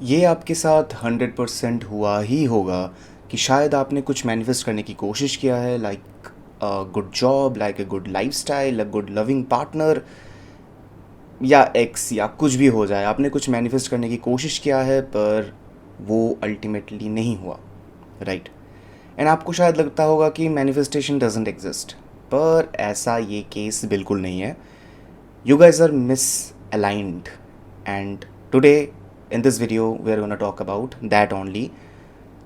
ये आपके साथ 100% हुआ ही होगा कि शायद आपने कुछ मैनिफेस्ट करने की कोशिश किया है, like a good job, like a good lifestyle, a good loving partner या एक्स या कुछ भी हो जाए। आपने कुछ मैनिफेस्ट करने की कोशिश किया है पर वो अल्टीमेटली नहीं हुआ, राइट। एंड आपको शायद लगता होगा कि मैनिफेस्टेशन डजेंट एग्जिस्ट, पर ऐसा ये केस बिल्कुल नहीं है। You guys are misaligned, and today in this video we are going to talk about that only,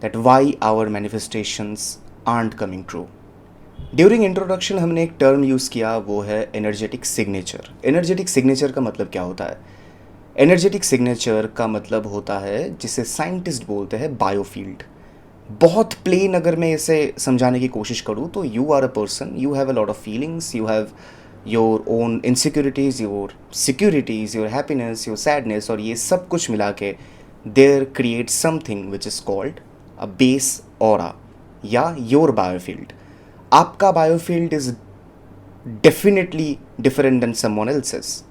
that why our manifestations aren't coming true. During introduction हमने एक टर्म यूज़ किया, वो है एनर्जेटिक सिग्नेचर। एनर्जेटिक सिग्नेचर का मतलब क्या होता है? एनर्जेटिक सिग्नेचर का मतलब होता है जिसे साइंटिस्ट बोलते हैं बायोफील्ड। बहुत प्लेन अगर मैं इसे समझाने की कोशिश करूँ तो you are a person, you have a lot of feelings, you have your own insecurities, your securities, your happiness, your sadness, और ये सब कुछ मिला के there create something which is called a base aura या योर बायोफील्ड। आपका biofield is definitely different than someone else's.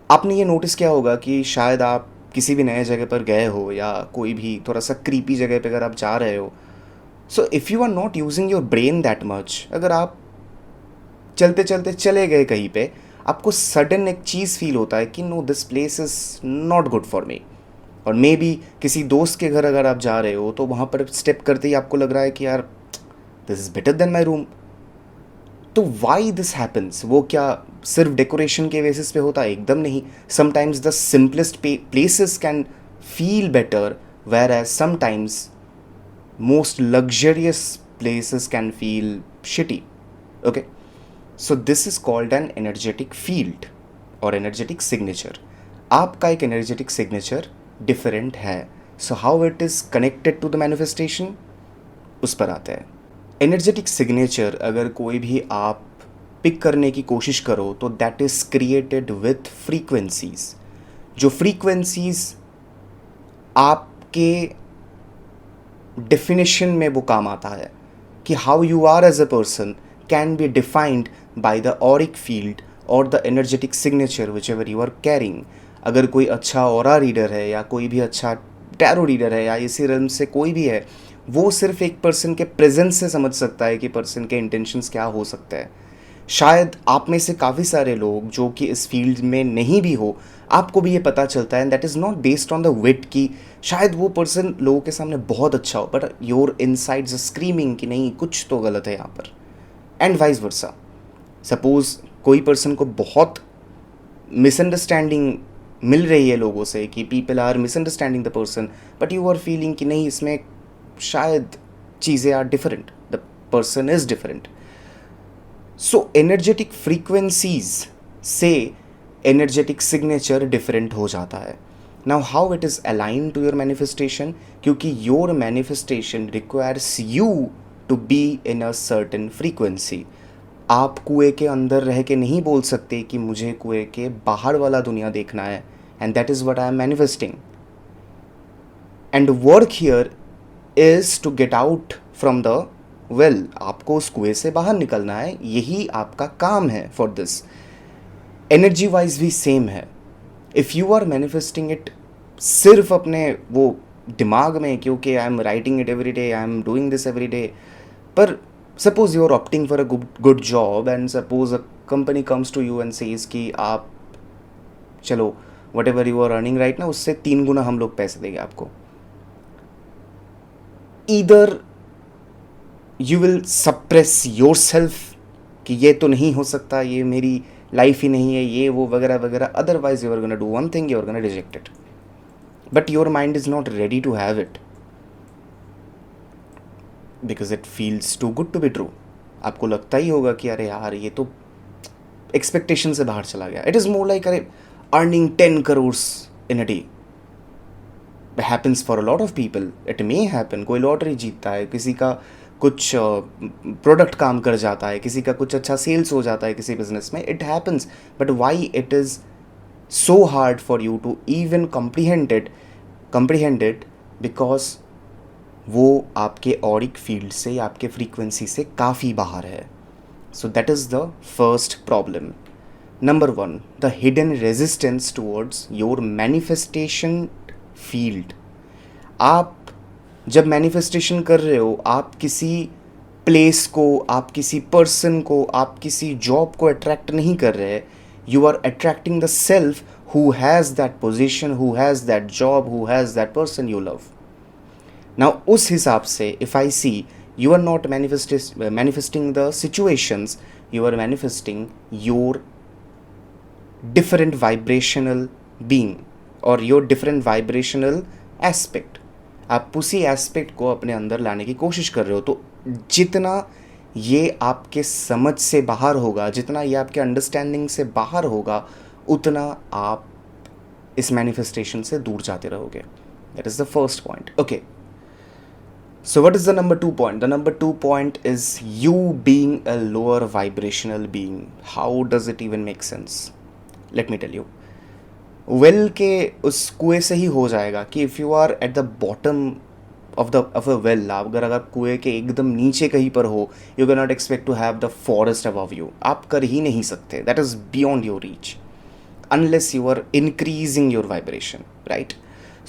आपने ये नोटिस किया होगा कि शायद आप किसी भी नए जगह पर गए हो या कोई भी थोड़ा सा क्रीपी जगह पे अगर आप जा रहे हो, so if you are not using your brain that much, अगर आप चलते चलते चले गए कहीं पे, आपको सडन एक चीज़ फील होता है कि no, this place is not good for me. और मे बी किसी दोस्त के घर अगर आप जा रहे हो तो वहाँ पर स्टेप करते ही आपको लग रहा है कि यार, this is better than my room. तो वाई दिस हैपन्स? वो क्या सिर्फ डेकोरेशन के बेसिस पे होता है? एकदम नहीं। Sometimes the simplest places can feel better, where as sometimes most luxurious places can feel shitty. Okay, so this is called an energetic field or energetic signature. आपका एक energetic signature different है, so how it is connected to the manifestation, उस पर आते हैं। energetic signature अगर कोई भी आप पिक करने की कोशिश करो तो that is created with frequencies। जो frequencies आपके डेफिनेशन में वो काम आता है कि how you are as a person can be defined by the auric field और the energetic signature whichever you are carrying. अगर कोई अच्छा ऑरा रीडर है या कोई भी अच्छा टैरो रीडर है या इसी रन से कोई भी है, वो सिर्फ एक पर्सन के प्रेजेंस से समझ सकता है कि पर्सन के इंटेंशंस क्या हो सकते हैं। शायद आप में से काफ़ी सारे लोग जो कि इस फील्ड में नहीं भी हो, आपको भी ये पता चलता है, and that is not based on the wheat कि शायद वो पर्सन लोगों के सामने बहुत अच्छा हो, बट योर इनसाइड्स स्क्रीमिंग कि नहीं, कुछ तो गलत है यहाँ पर। And vice versa. सपोज कोई पर्सन को बहुत मिसअंडरस्टैंडिंग मिल रही है लोगों से कि people are misunderstanding the person, but you are feeling कि नहीं, इसमें शायद चीज़ें are different, the person is different. So energetic frequencies से एनर्जेटिक सिग्नेचर डिफरेंट हो जाता है। Now how it is align to your manifestation? क्योंकि your manifestation requires you to be in a certain frequency. आप कुएं के अंदर रह के नहीं बोल सकते कि मुझे कुएं के बाहर वाला दुनिया देखना है, and that is what I am manifesting. And work here is to get out from the well. आपको उस कुएं से बाहर निकलना है, यही आपका काम है फॉर दिस। एनर्जी वाइज भी सेम है। If you are manifesting it सिर्फ अपने वो दिमाग में, क्योंकि I am writing it every day, I am doing this every day, पर suppose you are opting for a good job and suppose a company comes to you and says कि आप चलो whatever you are earning right ना, उससे 3 गुना हम लोग पैसे देंगे आपको। Either you will suppress your self कि ये तो नहीं हो सकता, ये मेरी लाइफ ही नहीं है, ये वो वगैरह वगैरह, otherwise you are gonna do one thing, you are gonna reject it, but your mind is not ready to have it because it feels too good to be true. आपको लगता ही होगा कि अरे यार, ये तो एक्सपेक्टेशन से बाहर चला गया। इट इज़ मोर लाइक अरे earning 10 crores in a day happens for a lot of people. It may happen, कोई लॉटरी जीतता है, किसी का कुछ प्रोडक्ट काम कर जाता है, किसी का कुछ अच्छा सेल्स हो जाता है किसी बिजनेस में, it happens. But why it is so hard for you to even comprehend it because वो आपके ऑरिक फील्ड से, आपके फ्रीक्वेंसी से काफ़ी बाहर है। सो that is the first problem. Number 1, the hidden resistance towards your manifestation field. आप जब मैनिफेस्टेशन कर रहे हो, आप किसी प्लेस को, आप किसी पर्सन को, आप किसी जॉब को अट्रैक्ट नहीं कर रहे, you are attracting the self who has that position, who has that job, who has that person you love. Now उस हिसाब से if I see, you are not manifesting the situations, you are manifesting your different vibrational being or your different vibrational aspect। आप उसी aspect को अपने अंदर लाने की कोशिश कर रहे हो। तो जितना ये आपके समझ से बाहर होगा, जितना ये आपके अंडरस्टैंडिंग से बाहर होगा, उतना आप इस मैनिफेस्टेशन से दूर जाते रहोगे। That is the first point. Okay, so what is the number 2 point? The number 2 point is you being a lower vibrational being. How does it even make sense? Let me tell you. Well के उस कुएं से ही हो जाएगा कि if you are at the bottom of a well, अगर कुएं के एकदम नीचे कहीं पर हो, you can not expect to have the forest above you. आप कर ही नहीं सकते, that is beyond your reach unless you are increasing your vibration, right?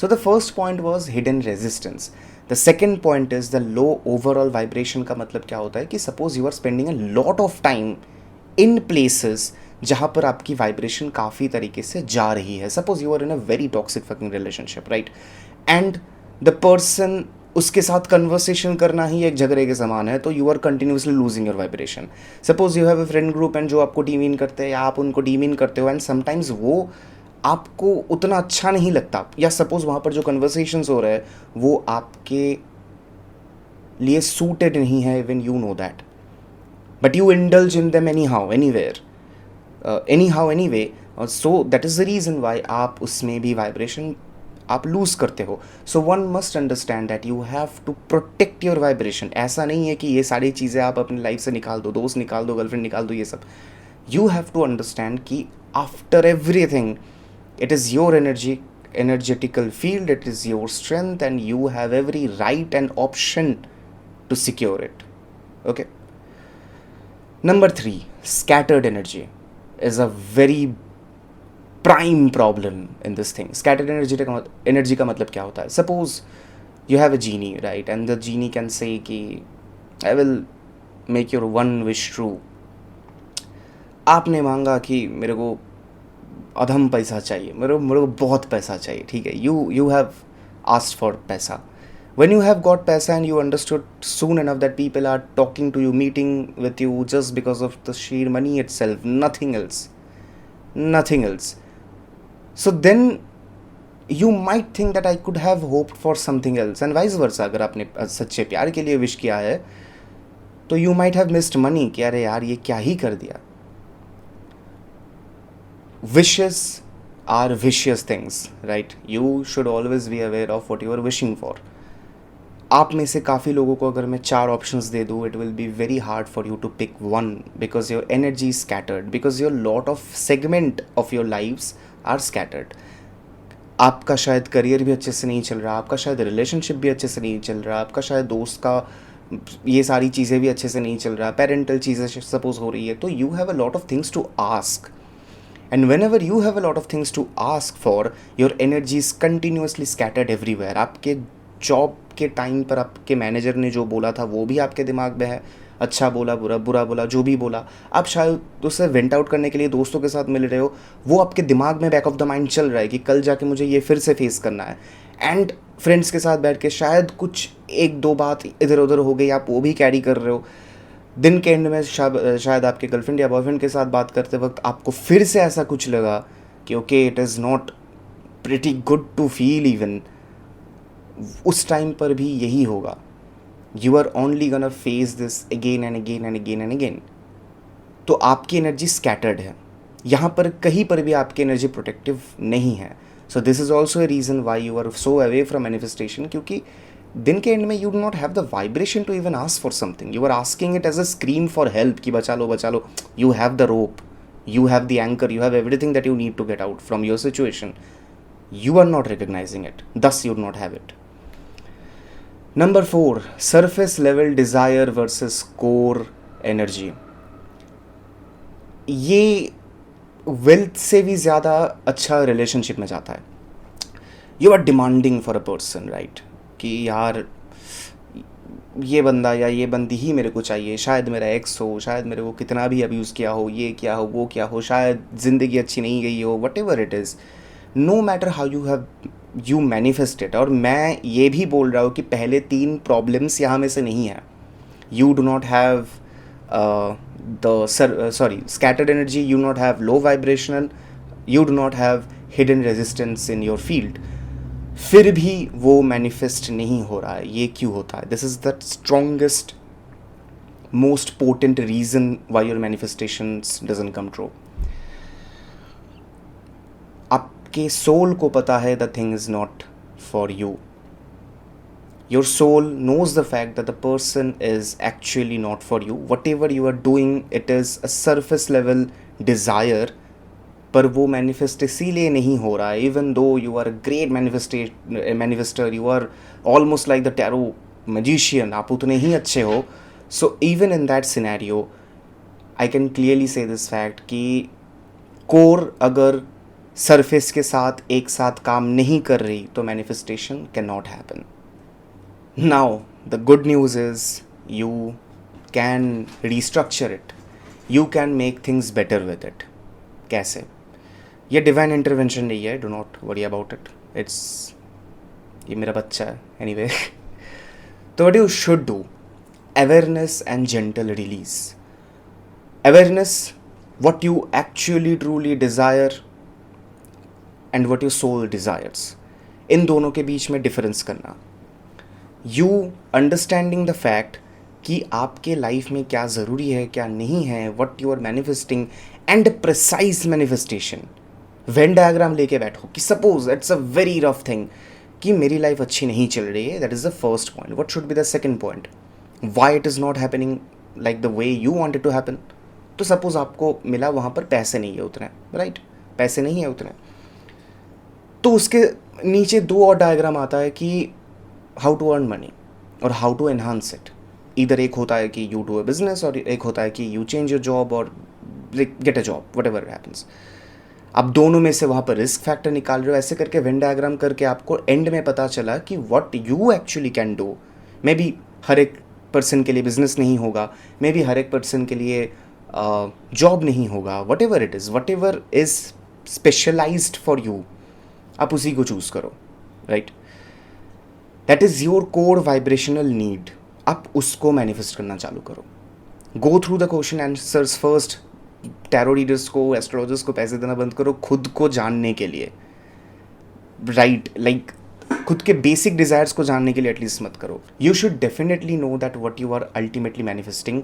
So the first point was hidden resistance. The second point is the low overall vibration. का मतलब क्या होता है कि suppose you are spending a lot of time in places जहाँ पर आपकी vibration काफ़ी तरीके से जा रही है। Suppose you are in a very toxic fucking relationship, right? And the person, उसके साथ कन्वर्सेशन करना ही एक झगड़े के समान है, तो you are continuously losing your vibration. Suppose you have a friend group and जो आपको डीमीन करते हैं या आप उनको डीमीन करते हो, एंड समटाइम्स वो आपको उतना अच्छा नहीं लगता, या सपोज वहाँ पर जो कन्वर्सेशंस हो रहे हैं वो आपके लिए सूटेड नहीं है, even you know that, but you indulge in them anyhow anywhere, anyhow anyway. So that is the reason why आप उसमें भी वाइब्रेशन आप लूज़ करते हो। So one must understand that you have to protect your vibration. ऐसा नहीं है कि ये सारी चीज़ें आप अपनी लाइफ से निकाल दो, दोस्त निकाल दो, गर्लफ्रेंड निकाल दो, ये सब। यू हैव टू अंडरस्टैंड कि after everything it is your energetical field, it is your strength, and you have every right and option to secure it. Okay, number 3, scattered energy is a very prime problem in this thing. Scattered energy का मतलब क्या होता है? Suppose you have a genie, right, and the genie can say कि I will make your one wish true. आपने मांगा कि मेरे को अधम पैसा चाहिए, मेरे को बहुत पैसा चाहिए, ठीक है? यू हैव आस्क्ड फॉर पैसा। व्हेन यू हैव गॉट पैसा and you understood soon enough that people are talking to you, meeting with you just because of the sheer money itself, nothing else. So then you might think that I could have hoped for something else, and vice versa. अगर आपने सच्चे प्यार के लिए wish किया है तो you might have missed money कि अरे यार ये क्या ही कर दिया। Wishes are vicious things, right? You should always be aware of what you are wishing for. आप में से काफ़ी लोगों को अगर मैं 4 ऑप्शंस दे दूँ, it will be very hard for you to pick one because your energy is scattered, because your lot of segment of your lives are scattered. आपका शायद करियर भी अच्छे से नहीं चल रहा, आपका शायद रिलेशनशिप भी अच्छे से नहीं चल रहा, आपका शायद दोस्त का ये सारी चीज़ें भी अच्छे से नहीं चल रहा, पेरेंटल चीज़ें सपोज हो रही है, तो you have a lot of things to ask. And whenever you have a lot of things to ask for, your energy is continuously scattered everywhere. आपके जॉब के टाइम पर आपके मैनेजर ने जो बोला था वो भी आपके दिमाग में है, अच्छा बोला, बुरा बोला, जो भी बोला। आप शायद उससे वेंट आउट करने के लिए दोस्तों के साथ मिल रहे हो, वो आपके दिमाग में बैक ऑफ द माइंड चल रहा है कि कल जाके मुझे ये फिर से फेस करना है। एंड फ्रेंड्स के साथ बैठ के शायद कुछ 1-2 बात इधर उधर हो गई, आप वो भी कैरी कर रहे हो। दिन के एंड में शायद आपके गर्लफ्रेंड या बॉयफ्रेंड के साथ बात करते वक्त आपको फिर से ऐसा कुछ लगा कि okay, it is not pretty good to feel even. उस टाइम पर भी यही होगा, you are only gonna face this again and again and again and again. तो आपकी एनर्जी स्कैटर्ड है, यहाँ पर कहीं पर भी आपकी एनर्जी प्रोटेक्टिव नहीं है। So this is also a reason why you are so away from manifestation, क्योंकि दिन के एंड में you do not have the vibration to even ask for something. You are asking it as a scream for help कि बचा लो बचा लो। You have the rope, you have the anchor, you have everything that you need to get out from your situation. You are not recognizing it, thus you do not have it. Number 4, surface level desire versus core energy. ये wealth से भी ज़्यादा अच्छा relationship में जाता है। You are demanding for a person, right, कि यार ये बंदा या ये बंदी ही मेरे को चाहिए, शायद मेरा एक्स हो, शायद मेरे को कितना भी अब्यूज़ किया हो, ये क्या हो, वो क्या हो, शायद ज़िंदगी अच्छी नहीं गई हो, whatever it is, no matter how you manifested. और मैं ये भी बोल रहा हूँ कि पहले 3 प्रॉब्लम्स यहाँ में से नहीं है। You do not have scattered energy, you do not have low vibrational, you do not have hidden resistance in your field, फिर भी वो मैनिफेस्ट नहीं हो रहा है। ये क्यों होता है? This is the strongest most potent reason why your manifestations doesn't come true. आपके सोल को पता है the thing is not for you. Your soul knows the fact that the person is actually not for you. Whatever you are doing, it is a surface level desire, पर वो manifest इसीलिए नहीं हो रहा है। Even though you are a great manifester, you are almost like the tarot magician, आप उतने ही अच्छे हो। So even in that scenario, I can clearly say this fact कि core अगर surface के साथ एक साथ काम नहीं कर रही तो manifestation cannot happen. Now, the good news is you can restructure it. You can make things better with it. कैसे? ये डिवाइन इंटरवेंशन नहीं है, do not worry about it. ये मेरा बच्चा है एनीवे। तो what you should do, awareness and gentle release. Awareness, what you actually truly desire and what your soul desires, इन दोनों के बीच में डिफरेंस करना। यू अंडरस्टैंडिंग द फैक्ट कि आपके लाइफ में क्या ज़रूरी है, क्या नहीं है, what you are manifesting, and precise manifestation. Venn diagram लेके बैठो कि suppose it's a very rough thing कि मेरी लाइफ अच्छी नहीं चल रही है, that is the first point. What should be the second point, why it is not happening like the way you wanted to happen. तो सपोज आपको मिला वहाँ पर पैसे नहीं है उतने, राइट, पैसे नहीं है उतने, तो उसके नीचे 2 और डायग्राम आता है कि हाउ टू अर्न मनी और हाउ टू एनहांस इट। इधर एक होता है कि यू डू अ बिजनेस और एक होता है कि यू चेंज योर जॉब और get a job, what ever happens. आप दोनों में से वहाँ पर रिस्क फैक्टर निकाल रहे हो। ऐसे करके वेन डायग्राम करके आपको एंड में पता चला कि what you actually can do. Maybe हर एक पर्सन के लिए बिजनेस नहीं होगा, मे बी हर एक पर्सन के लिए जॉब नहीं होगा, whatever is specialized for you, आप उसी को चूज़ करो, right. That is your core vibrational need, आप उसको मैनिफेस्ट करना चालू करो। Go through the question answers first. Tarot readers को, एस्ट्रोलॉजर्स को पैसे देना बंद करो खुद को जानने के लिए, राइट, लाइक खुद के बेसिक डिज़ायर्स को जानने के लिए एटलीस्ट मत करो। You should definitely know that what you are ultimately manifesting,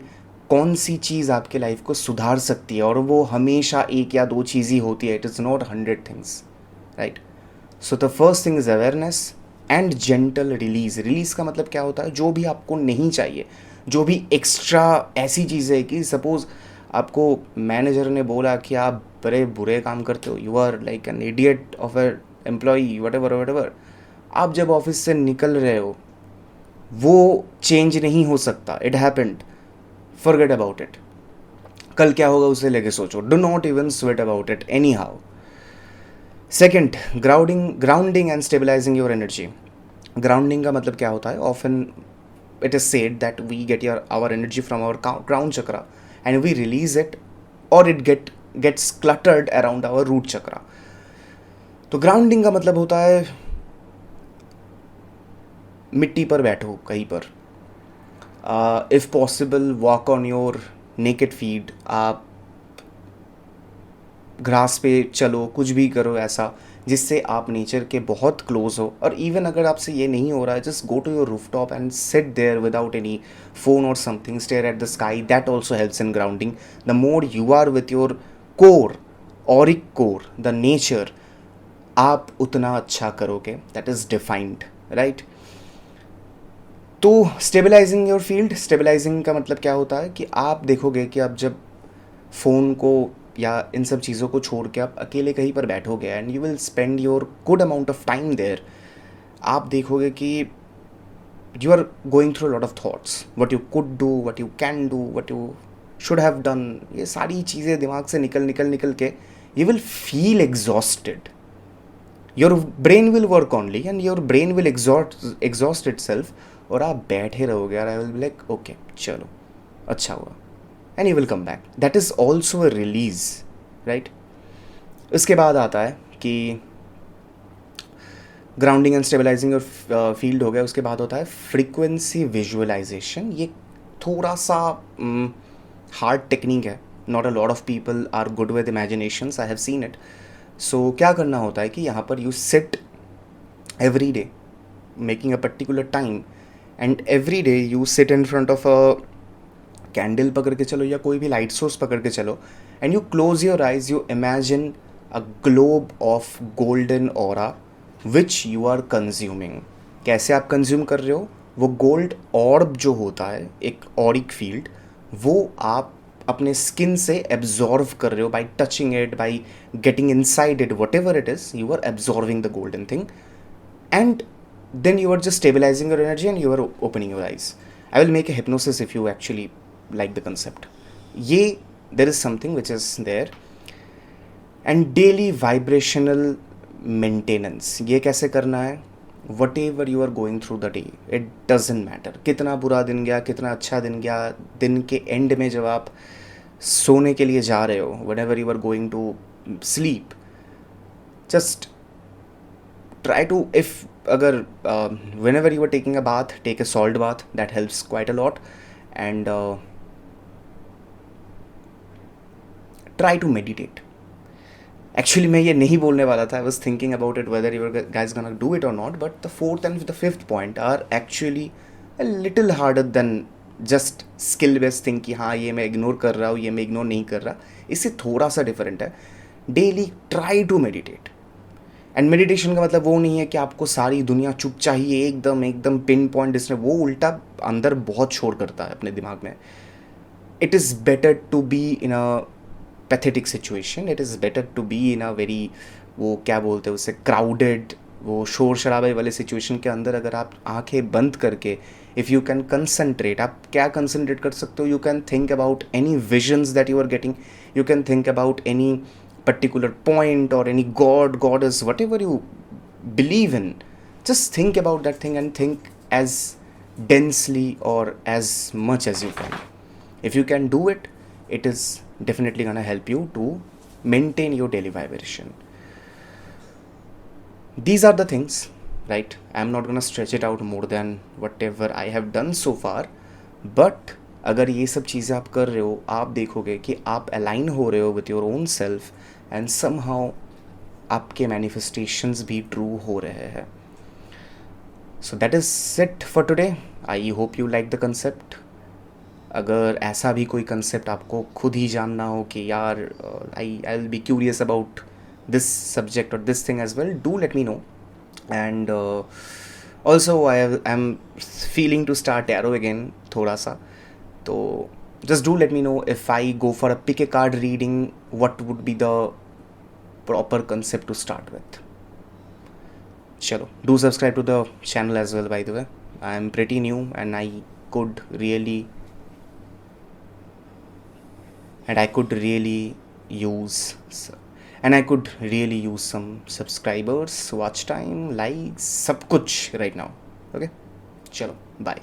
कौन सी चीज़ आपके लाइफ को सुधार सकती है, और वो हमेशा 1 या 2 चीज़ ही होती है, it is not 100 things, right. So the first thing is awareness and gentle release. Release का मतलब क्या होता है, जो भी आपको नहीं चाहिए, जो भी एक्स्ट्रा ऐसी चीज़ है कि सपोज़ आपको मैनेजर ने बोला कि आप बड़े बुरे काम करते हो, you are like an idiot of a employee, whatever, आप जब ऑफिस से निकल रहे हो वो चेंज नहीं हो सकता, it happened, forget about it. कल क्या होगा उसे लेके सोचो, do not even sweat about it anyhow. Second, grounding and stabilising your energy. Grounding का मतलब क्या होता है, often it is said that we get our energy from our crown chakra and we release it, और it gets cluttered around our root chakra. तो grounding का मतलब होता है मिट्टी पर बैठो कहीं पर, if possible walk on your naked feet, आप ग्रास पे चलो, कुछ भी करो ऐसा जिससे आप नेचर के बहुत क्लोज हो। और इवन अगर आपसे ये नहीं हो रहा है, just go to your roof top and sit there without any phone और something, stare at the sky, that also helps in grounding. The more you are with your core, auric core, the nature, आप उतना अच्छा करोगे, that is defined, right. तो stabilising your field, stabilising का मतलब क्या होता है कि आप देखोगे कि आप जब फ़ोन को या इन सब चीज़ों को छोड़ के आप अकेले कहीं पर बैठोगे and you will spend your good amount of time there, आप देखोगे कि you are going through lot of thoughts, what you could do, what you can do, what you should have done, ये सारी चीज़ें दिमाग से निकल के you will feel exhausted, your brain will work only and your brain will exhaust itself, और आप बैठे रहोगे यार, I will be like okay चलो अच्छा हुआ, and you will come back, that is also a release, right. उसके बाद आता है कि ग्राउंडिंग एंड स्टेबलाइजिंग और फील्ड हो गया. उसके बाद होता है फ्रीक्वेंसी विजुअलाइजेशन. ये थोड़ा सा हार्ड टेक्निक है. Not a lot of people are good with imaginations, I have seen it. So क्या करना होता है कि यहाँ पर you sit every day making a particular time, and every day you sit in front of a candle पकड़ के चलो या कोई भी लाइट सोर्स पकड़ के चलो, and you close your eyes, you imagine a globe of golden aura which you are consuming. कैसे आप कंज्यूम कर रहे हो? वो गोल्ड ऑर्ब जो होता है, एक ऑरिक फील्ड, वो आप अपने स्किन से एब्जॉर्व कर रहे हो by touching it, by getting inside it, whatever it is, you are absorbing the golden thing, and then you are just stabilizing your energy and you are opening your eyes. I will make a hypnosis if you actually like the concept. Ye, there is something which is there. And daily vibrational maintenance. ये कैसे करना है? Whatever you are going through the day, it doesn't matter. कितना बुरा दिन गया, कितना अच्छा दिन गया, दिन के एंड में जब आप सोने के लिए जा रहे हो, whenever you are going to sleep, just try to, if agar whenever you are taking a bath, take a salt bath, that helps quite a lot. And try to meditate. Actually मैं ये नहीं बोलने वाला था, I was thinking about it whether you guys gonna do it or not, but the fourth and the fifth point are actually a little harder than just skill based thing कि हाँ ये मैं इग्नोर कर रहा हूँ, ये मैं ignore नहीं कर रहा. इससे थोड़ा सा डिफरेंट है. Daily try to meditate. And meditation का मतलब वो नहीं है कि आपको सारी दुनिया चुप चाहिए, एकदम एकदम पिन पॉइंट डिस्टेंस, वो उल्टा अंदर बहुत शोर करता है अपने दिमाग में. It is better to be in a pathetic situation, it is better to be in a very, वो क्या बोलते हैं उसे, क्राउडेड, वो शोर शराबे वाले सिचुएशन के अंदर अगर आप आंखें बंद करके, इफ़ यू कैन कंसनट्रेट, आप क्या कंसनट्रेट कर सकते हो? You can think about any visions that you are getting, you can think about any particular point or any god, goddess, whatever you believe in. Just think about that thing and think as densely or as much as you can. If you can do it, it is definitely gonna help you to maintain your daily vibration. These are the things, right? I'm not gonna stretch it out more than whatever I have done so far, but अगर ये सब चीज़ें आप कर रहे हो, आप देखोगे कि आप अलाइन हो रहे हो with your own self, and somehow आपके मैनिफेस्टेशंस भी ट्रू हो रहे हैं. सो that is it for today. I hope you like the concept. अगर ऐसा भी कोई कंसेप्ट आपको खुद ही जानना हो कि यार I will be curious about this subject और this thing as well, do let me know. And also I am feeling to start arrow again थोड़ा सा. तो just do let me know if I go for a pick a card reading, what would be the proper concept to start with. Chalo, do subscribe to the channel as well, by the way. I am pretty new and I could really use some subscribers, watch time, likes, सब कुछ right now. Okay, chalo, bye.